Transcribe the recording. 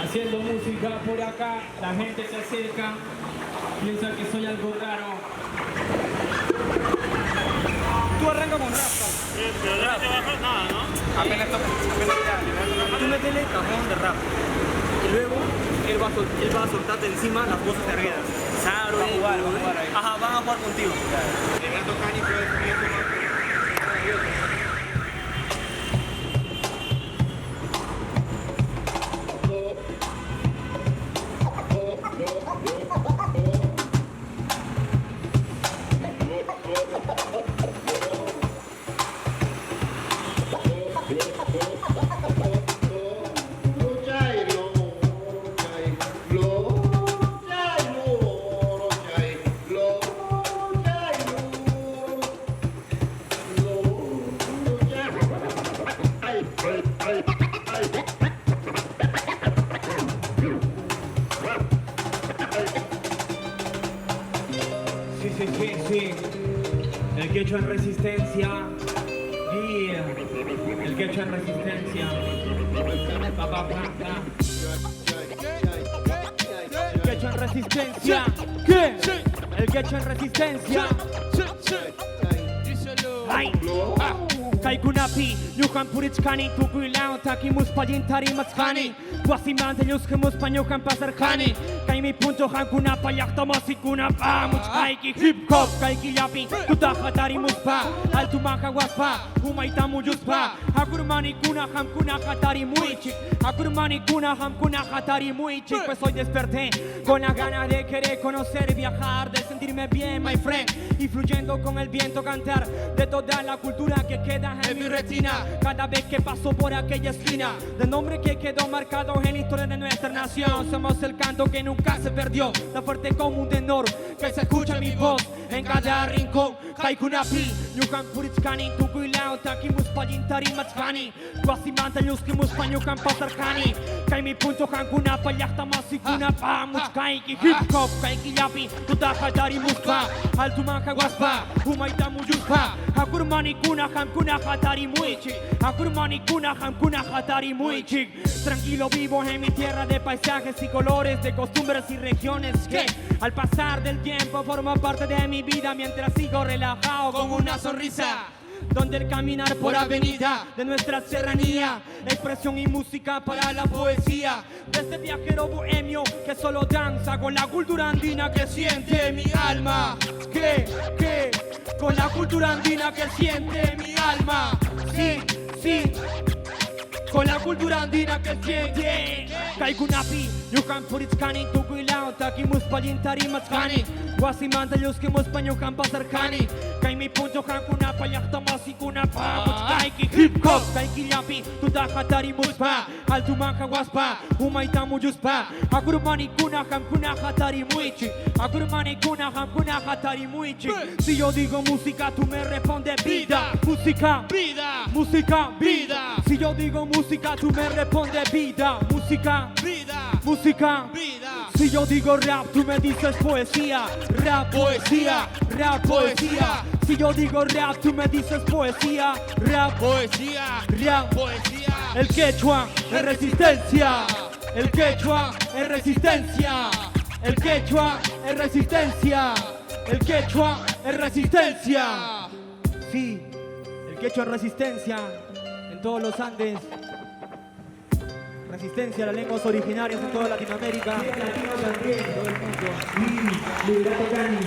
Haciendo música por acá, la gente se acerca, piensa que soy algo raro. Tú arranca con rap. Pero no te bajas nada, ¿no? Apenas toca, tú métele cajón de rap. Y luego él va a soltarte encima las voces arrieras. Saro, Va a jugar ahí. Ajá, van a jugar contigo. Renato Cani puede escribir Sí. El quechua en resistencia. Yeah. El quechua en resistencia. El quechua en resistencia. ¿Qué? El quechua en resistencia. Ay. Kaikunapi, Yuhan Purichkani, Tukuilao, Takimus Payintari Matskani, Guasimante, Yuskimus Panyukan Pasarkani, Kaimi Punto Hankunapa, Yaktomosikuna, Muchkaiki, Hip Hop, Kaiki Yapi, Tutahatari Muspa, Altumaka Waspa, Humaitamu Yuspa, Hakurmani Kuna, Hamkuna Hatari Muichik, Hakurmani Kuna, Hamkuna Hatari Muichik, pues hoy desperté con la gana de querer conocer, viajar, de sentirme bien, my friend, y fluyendo con el viento cantar de toda la cultura que queda en mi retina cada vez que paso por aquella esquina del nombre que quedó marcado en la historia de nuestra nación. Somos el canto que nunca se perdió, la fuerte como un tenor que se escucha mi voz en cada rincón. Kaikunapi, Yukan Purichkani, Tukuilao, Takimus Payintari Matskani, Guasimanta, Yuskimus Panyukan Pasarkani, Kaimi Punto Hankunapa, Yaktamasikunapa, Muchkaiki, Hip Hop, Kaiki Yapi, Tutahatari Muspa, Altumaka Waspa, Humaitamu Yuspa, Hakurmani Kuna, Hamkuna Hatari Muichik, Hakurmani Kuna, Hamkuna Hatari Muichik. Tranquilo vivo en mi tierra de paisajes y colores, de costumbres y regiones que al pasar del tiempo forman parte de mi vida mientras sigo relajado con una sonrisa. Donde el caminar por avenida de nuestra serranía, expresión y música para la poesía de este viajero bohemio que solo danza con la cultura andina que siente mi alma. ¿Qué? Con la cultura andina que siente mi alma. Sí. Con la cultura andina que siente. Kaikunapi, Yukan Purichkani, Tukuilao, Takimus Payintari Matskani, Guasimanta, Yuskimus Panyukan Pasarkani, Kaimi Punto Hankunapa, Yaktamasikunapa, Muchkaiki, Hip Hop, Kaiki Yapi, Tutahatari Muspa, Altumaka Waspa, Humaitamu Yuspa, Hakurmani Kuna, Hamkuna Hatari Muichik, Hakurmani Kuna, Hamkuna Hatari Muichik. Si yo digo música, tú me respondes vida. Música, vida. Música, vida. Si yo digo música, tú me respondes vida. Música, vida. Música, vida. Si yo digo rap, tú me dices poesía. Rap, poesía. Rap, poesía. Si yo digo rap, tú me dices poesía. Rap, poesía. Rap, poesía. El quechua es resistencia. El quechua es resistencia. El quechua es resistencia. El quechua es resistencia. Sí, el quechua es resistencia en todos los Andes. Resistencia a las lenguas originarias en toda Latinoamérica. Latinos también, todo el mundo. Sí, Liberato Cani.